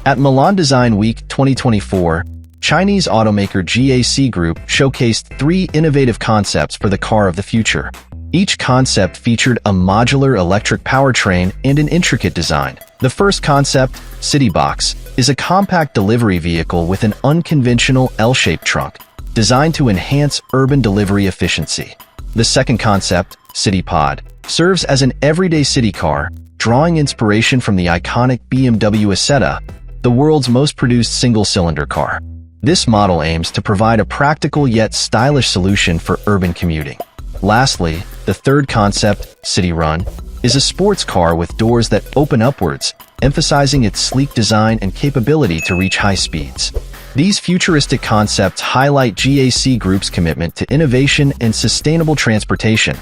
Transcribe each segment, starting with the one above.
At Milan Design Week 2024, Chinese automaker GAC Group showcased 3 innovative concepts for the car of the future. Each concept featured a modular electric powertrain and an intricate design. The first concept, CityBox, is a compact delivery vehicle with an unconventional L-shaped trunk, designed to enhance urban delivery efficiency. The second concept, CityPod, serves as an everyday city car, drawing inspiration from the iconic BMW Isetta, the world's most produced single-cylinder car. This model aims to provide a practical yet stylish solution for urban commuting. Lastly, the third concept, CityRun, is a sports car with doors that open upwards, emphasizing its sleek design and capability to reach high speeds. These futuristic concepts highlight GAC Group's commitment to innovation and sustainable transportation,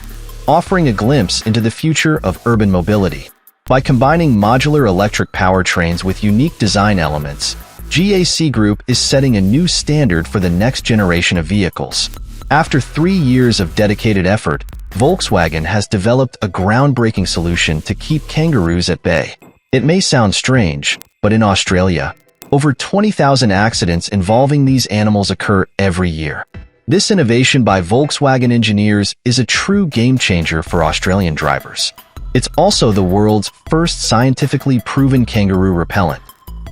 offering a glimpse into the future of urban mobility. By combining modular electric powertrains with unique design elements, GAC Group is setting a new standard for the next generation of vehicles. After 3 years of dedicated effort, Volkswagen has developed a groundbreaking solution to keep kangaroos at bay. It may sound strange, but in Australia, over 20,000 accidents involving these animals occur every year. This innovation by Volkswagen engineers is a true game-changer for Australian drivers. It's also the world's first scientifically proven kangaroo repellent.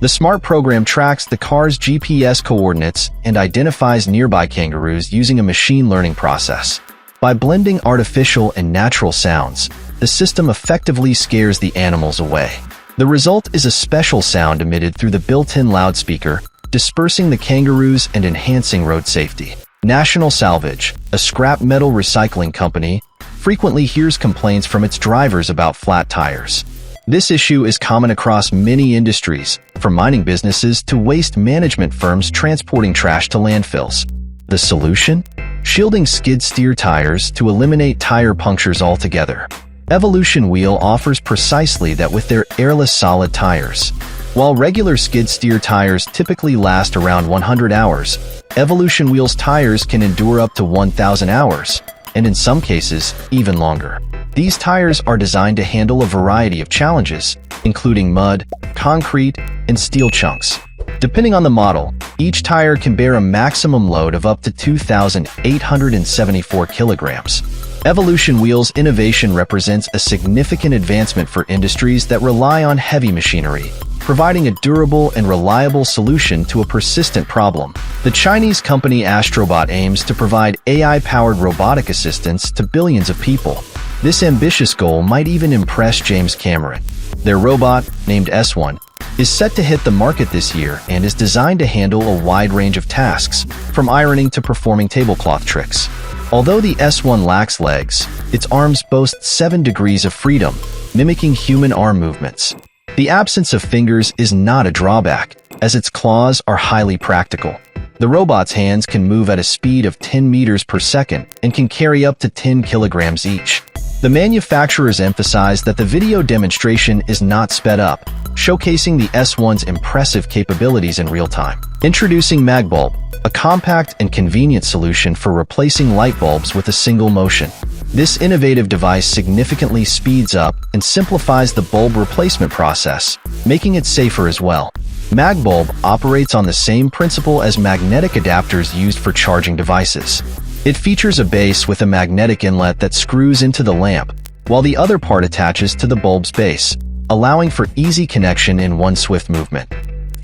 The smart program tracks the car's GPS coordinates and identifies nearby kangaroos using a machine learning process. By blending artificial and natural sounds, the system effectively scares the animals away. The result is a special sound emitted through the built-in loudspeaker, dispersing the kangaroos and enhancing road safety. National Salvage, a scrap metal recycling company, frequently hears complaints from its drivers about flat tires. This issue is common across many industries, from mining businesses to waste management firms transporting trash to landfills. The solution? Shielding skid steer tires to eliminate tire punctures altogether. Evolution Wheel offers precisely that with their airless solid tires. While regular skid steer tires typically last around 100 hours, Evolution Wheel's tires can endure up to 1,000 hours, and in some cases, even longer. These tires are designed to handle a variety of challenges, including mud, concrete, and steel chunks. Depending on the model, each tire can bear a maximum load of up to 2,874 kilograms. Evolution Wheel's innovation represents a significant advancement for industries that rely on heavy machinery, providing a durable and reliable solution to a persistent problem. The Chinese company Astribot aims to provide AI-powered robotic assistance to billions of people. This ambitious goal might even impress James Cameron. Their robot, named S1, is set to hit the market this year and is designed to handle a wide range of tasks, from ironing to performing tablecloth tricks. Although the S1 lacks legs, its arms boast 7 degrees of freedom, mimicking human arm movements. The absence of fingers is not a drawback, as its claws are highly practical. The robot's hands can move at a speed of 10 meters per second and can carry up to 10 kilograms each. The manufacturers emphasize that the video demonstration is not sped up, showcasing the S1's impressive capabilities in real time. Introducing Magbulb, a compact and convenient solution for replacing light bulbs with a single motion. This innovative device significantly speeds up and simplifies the bulb replacement process, making it safer as well. Magbulb operates on the same principle as magnetic adapters used for charging devices. It features a base with a magnetic inlet that screws into the lamp, while the other part attaches to the bulb's base, allowing for easy connection in one swift movement.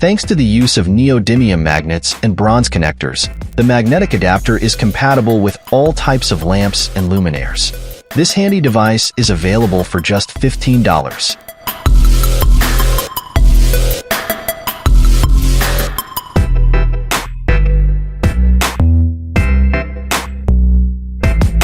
Thanks to the use of neodymium magnets and bronze connectors, the magnetic adapter is compatible with all types of lamps and luminaires. This handy device is available for just $15.